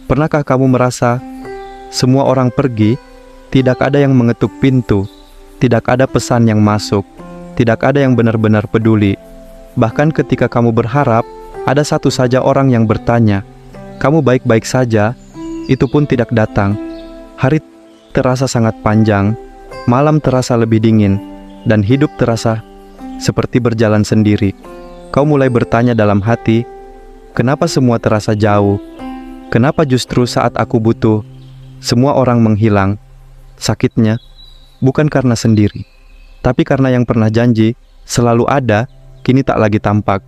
Pernahkah kamu merasa semua orang pergi, tidak ada yang mengetuk pintu, tidak ada pesan yang masuk, tidak ada yang benar-benar peduli. Bahkan ketika kamu berharap, ada satu saja orang yang bertanya, "Kamu baik-baik saja?" Itu pun tidak datang. Hari terasa sangat panjang, malam terasa lebih dingin, dan hidup terasa seperti berjalan sendiri. Kau mulai bertanya dalam hati, kenapa semua terasa jauh? Kenapa justru saat aku butuh, semua orang menghilang? Sakitnya bukan karena sendiri, tapi karena yang pernah janji selalu ada, kini tak lagi tampak.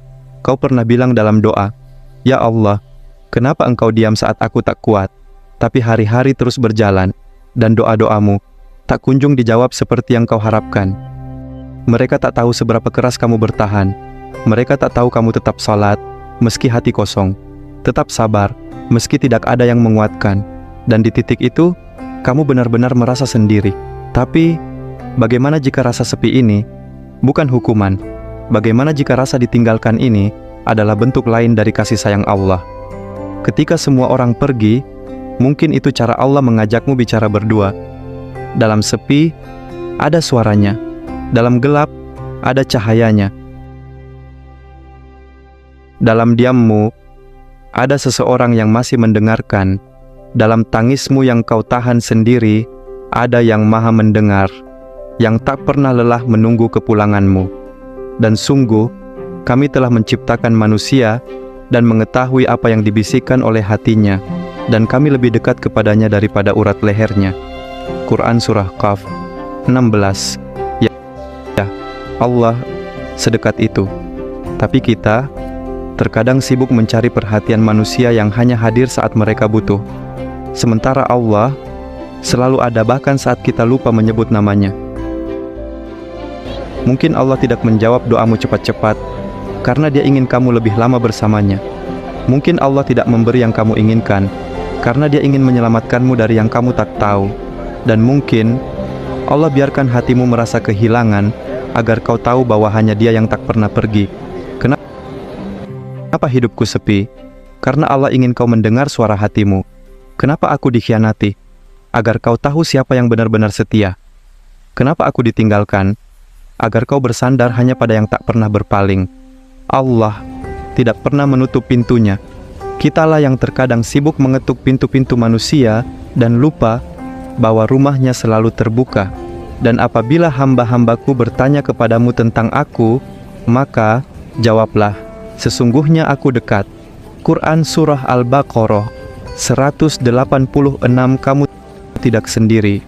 Kau pernah bilang dalam doa, "Ya Allah, kenapa Engkau diam saat aku tak kuat?" Tapi hari-hari terus berjalan, dan doa-doamu tak kunjung dijawab seperti yang kau harapkan. Mereka tak tahu seberapa keras kamu bertahan. Mereka tak tahu kamu tetap salat, meski hati kosong, tetap sabar, meski tidak ada yang menguatkan. Dan di titik itu, kamu benar-benar merasa sendiri. Tapi, bagaimana jika rasa sepi ini bukan hukuman? Bagaimana jika rasa ditinggalkan ini adalah bentuk lain dari kasih sayang Allah? Ketika semua orang pergi, mungkin itu cara Allah mengajakmu bicara berdua. Dalam sepi, ada suaranya. Dalam gelap, ada cahayanya. Dalam diammu, ada seseorang yang masih mendengarkan. Dalam tangismu yang kau tahan sendiri, ada yang maha mendengar, yang tak pernah lelah menunggu kepulanganmu. Dan sungguh, kami telah menciptakan manusia dan mengetahui apa yang dibisikkan oleh hatinya, dan kami lebih dekat kepadanya daripada urat lehernya. Quran Surah Qaf 16. Ya, Allah sedekat itu. Tapi kita terkadang sibuk mencari perhatian manusia yang hanya hadir saat mereka butuh. Sementara Allah selalu ada bahkan saat kita lupa menyebut namanya. Mungkin Allah tidak menjawab doamu cepat-cepat karena Dia ingin kamu lebih lama bersamanya. Mungkin Allah tidak memberi yang kamu inginkan karena Dia ingin menyelamatkanmu dari yang kamu tak tahu. Dan mungkin Allah biarkan hatimu merasa kehilangan agar kau tahu bahwa hanya Dia yang tak pernah pergi. Kenapa hidupku sepi? Karena Allah ingin kau mendengar suara hatimu. Kenapa aku dikhianati? Agar kau tahu siapa yang benar-benar setia. Kenapa aku ditinggalkan? Agar kau bersandar hanya pada yang tak pernah berpaling. Allah tidak pernah menutup pintunya. Kitalah yang terkadang sibuk mengetuk pintu-pintu manusia dan lupa bahwa rumahnya selalu terbuka. Dan apabila hamba-hambaku bertanya kepadamu tentang aku, maka jawablah, sesungguhnya aku dekat. Quran Surah Al-Baqarah 186. Kamu tidak sendiri.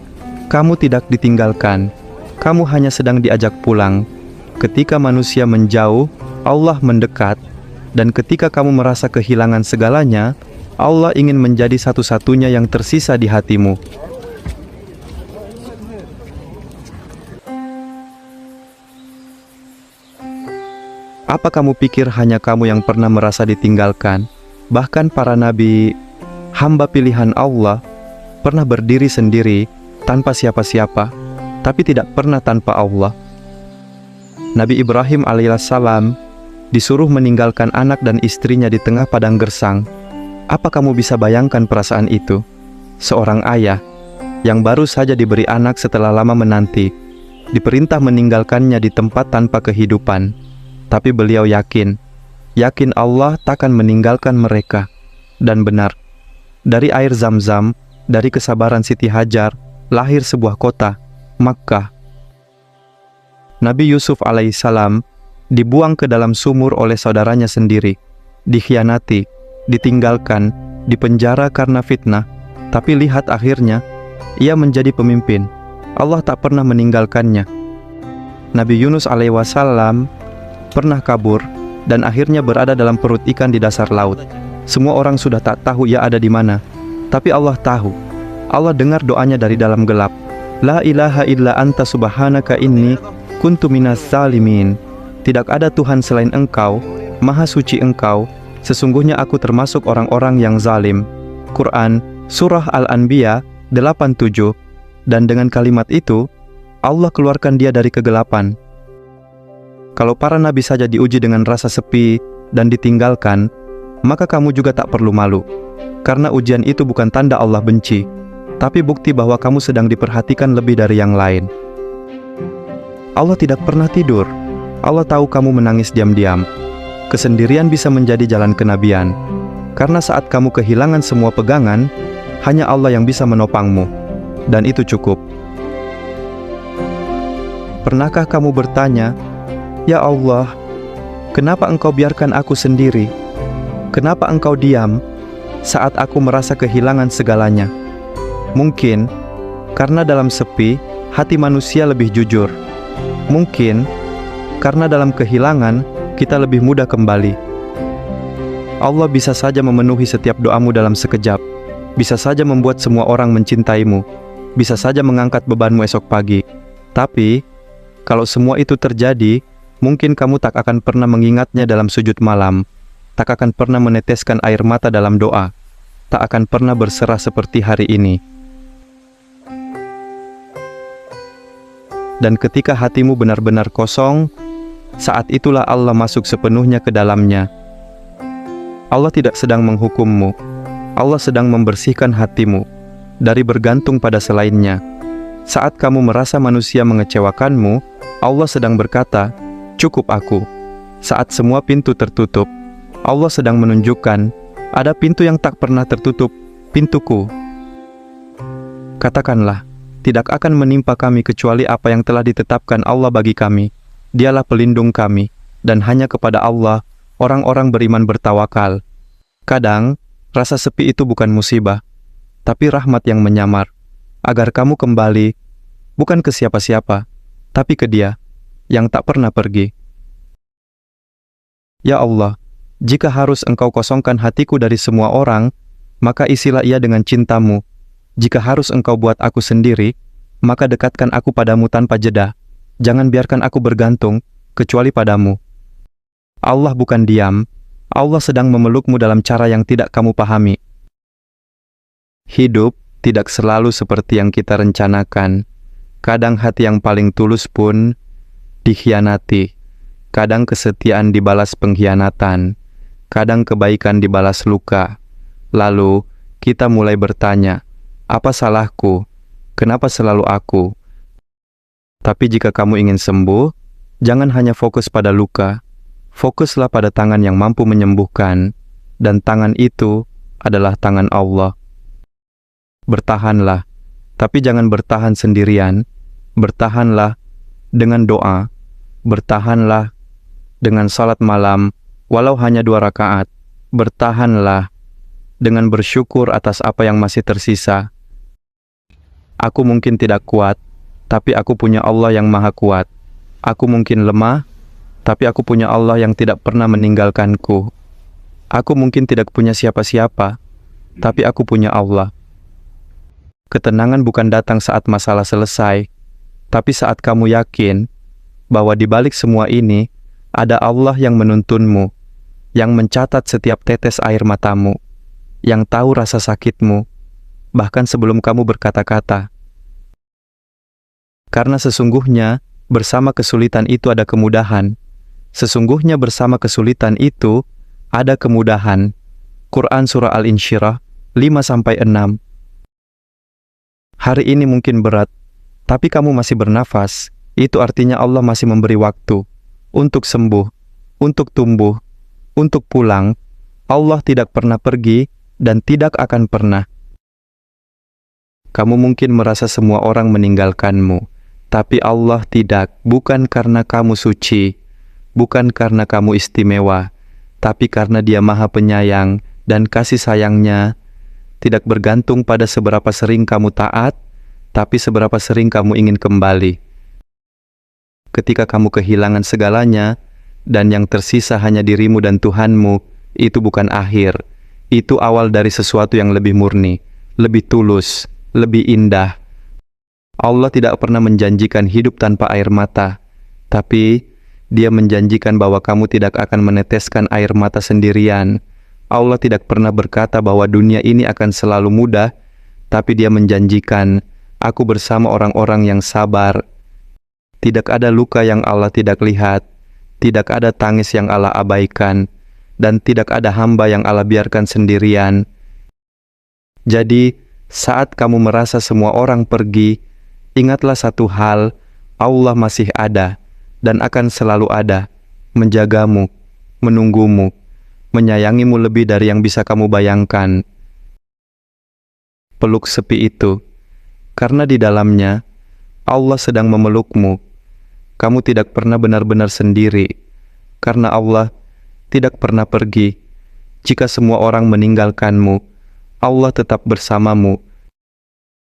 Kamu tidak ditinggalkan. Kamu hanya sedang diajak pulang. Ketika manusia menjauh, Allah mendekat. Dan ketika kamu merasa kehilangan segalanya, Allah ingin menjadi satu-satunya yang tersisa di hatimu. Apa kamu pikir hanya kamu yang pernah merasa ditinggalkan? Bahkan para nabi, hamba pilihan Allah, pernah berdiri sendiri tanpa siapa-siapa, tapi tidak pernah tanpa Allah. Nabi Ibrahim alaihissalam disuruh meninggalkan anak dan istrinya di tengah padang gersang. Apa kamu bisa bayangkan perasaan itu? Seorang ayah yang baru saja diberi anak setelah lama menanti, diperintah meninggalkannya di tempat tanpa kehidupan. Tapi beliau yakin Allah takkan meninggalkan mereka. Dan benar, dari air Zam-Zam, dari kesabaran Siti Hajar, lahir sebuah kota, Makkah. Nabi Yusuf alaihissalam dibuang ke dalam sumur oleh saudaranya sendiri, dikhianati, ditinggalkan, dipenjara karena fitnah. Tapi lihat akhirnya, ia menjadi pemimpin. Allah tak pernah meninggalkannya. Nabi Yunus alaihissalam pernah kabur dan akhirnya berada dalam perut ikan di dasar laut. Semua orang sudah tak tahu ia ada di mana, tapi Allah tahu. Allah dengar doanya dari dalam gelap. La ilaha illa anta subhanaka inni kuntu minas zalimin. Tidak ada Tuhan selain Engkau, Maha Suci Engkau, sesungguhnya aku termasuk orang-orang yang zalim. Quran Surah Al-Anbiya 87. Dan dengan kalimat itu, Allah keluarkan dia dari kegelapan. Kalau para nabi saja diuji dengan rasa sepi dan ditinggalkan, maka kamu juga tak perlu malu. Karena ujian itu bukan tanda Allah benci, tapi bukti bahwa kamu sedang diperhatikan lebih dari yang lain. Allah tidak pernah tidur. Allah tahu kamu menangis diam-diam. Kesendirian bisa menjadi jalan kenabian. Karena saat kamu kehilangan semua pegangan, hanya Allah yang bisa menopangmu. Dan itu cukup. Pernahkah kamu bertanya, "Ya Allah, kenapa Engkau biarkan aku sendiri? Kenapa Engkau diam saat aku merasa kehilangan segalanya?" Mungkin karena dalam sepi, hati manusia lebih jujur. Mungkin karena dalam kehilangan, kita lebih mudah kembali. Allah bisa saja memenuhi setiap doamu dalam sekejap. Bisa saja membuat semua orang mencintaimu. Bisa saja mengangkat bebanmu esok pagi. Tapi, kalau semua itu terjadi, mungkin kamu tak akan pernah mengingatnya dalam sujud malam. Tak akan pernah meneteskan air mata dalam doa. Tak akan pernah berserah seperti hari ini. Dan ketika hatimu benar-benar kosong, saat itulah Allah masuk sepenuhnya ke dalamnya. Allah tidak sedang menghukummu. Allah sedang membersihkan hatimu dari bergantung pada selainnya. Saat kamu merasa manusia mengecewakanmu, Allah sedang berkata, "Cukup aku." Saat semua pintu tertutup, Allah sedang menunjukkan, ada pintu yang tak pernah tertutup, pintuku. Katakanlah, tidak akan menimpa kami kecuali apa yang telah ditetapkan Allah bagi kami. Dialah pelindung kami, dan hanya kepada Allah orang-orang beriman bertawakal. Kadang, rasa sepi itu bukan musibah, tapi rahmat yang menyamar, agar kamu kembali, bukan ke siapa-siapa, tapi ke Dia, yang tak pernah pergi. Ya Allah, jika harus Engkau kosongkan hatiku dari semua orang, maka isilah ia dengan cinta-Mu. Jika harus Engkau buat aku sendiri, maka dekatkan aku padamu tanpa jeda. Jangan biarkan aku bergantung, kecuali padamu. Allah bukan diam, Allah sedang memelukmu dalam cara yang tidak kamu pahami. Hidup tidak selalu seperti yang kita rencanakan. Kadang hati yang paling tulus pun dikhianati. Kadang kesetiaan dibalas pengkhianatan. Kadang kebaikan dibalas luka. Lalu, kita mulai bertanya, apa salahku? Kenapa selalu aku? Tapi jika kamu ingin sembuh, jangan hanya fokus pada luka. Fokuslah pada tangan yang mampu menyembuhkan. Dan tangan itu adalah tangan Allah. Bertahanlah, tapi jangan bertahan sendirian. Bertahanlah dengan doa. Bertahanlah dengan salat malam, walau hanya 2 rakaat. Bertahanlah dengan bersyukur atas apa yang masih tersisa. Aku mungkin tidak kuat, tapi aku punya Allah yang maha kuat. Aku mungkin lemah, tapi aku punya Allah yang tidak pernah meninggalkanku. Aku mungkin tidak punya siapa-siapa, tapi aku punya Allah. Ketenangan bukan datang saat masalah selesai, tapi saat kamu yakin bahwa di balik semua ini, ada Allah yang menuntunmu, yang mencatat setiap tetes air matamu, yang tahu rasa sakitmu, bahkan sebelum kamu berkata-kata. Karena sesungguhnya, bersama kesulitan itu ada kemudahan. Sesungguhnya bersama kesulitan itu ada kemudahan. Quran Surah Al-Insyirah 5-6. Hari ini mungkin berat, tapi kamu masih bernafas. Itu artinya Allah masih memberi waktu untuk sembuh, untuk tumbuh, untuk pulang. Allah tidak pernah pergi dan tidak akan pernah. Kamu mungkin merasa semua orang meninggalkanmu, tapi Allah tidak. Bukan karena kamu suci, bukan karena kamu istimewa, tapi karena Dia Maha Penyayang dan kasih sayangnya tidak bergantung pada seberapa sering kamu taat, tapi seberapa sering kamu ingin kembali. Ketika kamu kehilangan segalanya, dan yang tersisa hanya dirimu dan Tuhanmu, itu bukan akhir. Itu awal dari sesuatu yang lebih murni, lebih tulus, lebih indah. Allah tidak pernah menjanjikan hidup tanpa air mata, tapi Dia menjanjikan bahwa kamu tidak akan meneteskan air mata sendirian. Allah tidak pernah berkata bahwa dunia ini akan selalu mudah, tapi Dia menjanjikan, aku bersama orang-orang yang sabar. Tidak ada luka yang Allah tidak lihat, tidak ada tangis yang Allah abaikan, dan tidak ada hamba yang Allah biarkan sendirian. Jadi, saat kamu merasa semua orang pergi, ingatlah satu hal, Allah masih ada dan akan selalu ada, menjagamu, menunggumu, menyayangimu lebih dari yang bisa kamu bayangkan. Peluk sepi itu, karena di dalamnya Allah sedang memelukmu. Kamu tidak pernah benar-benar sendiri, karena Allah tidak pernah pergi. Jika semua orang meninggalkanmu, Allah tetap bersamamu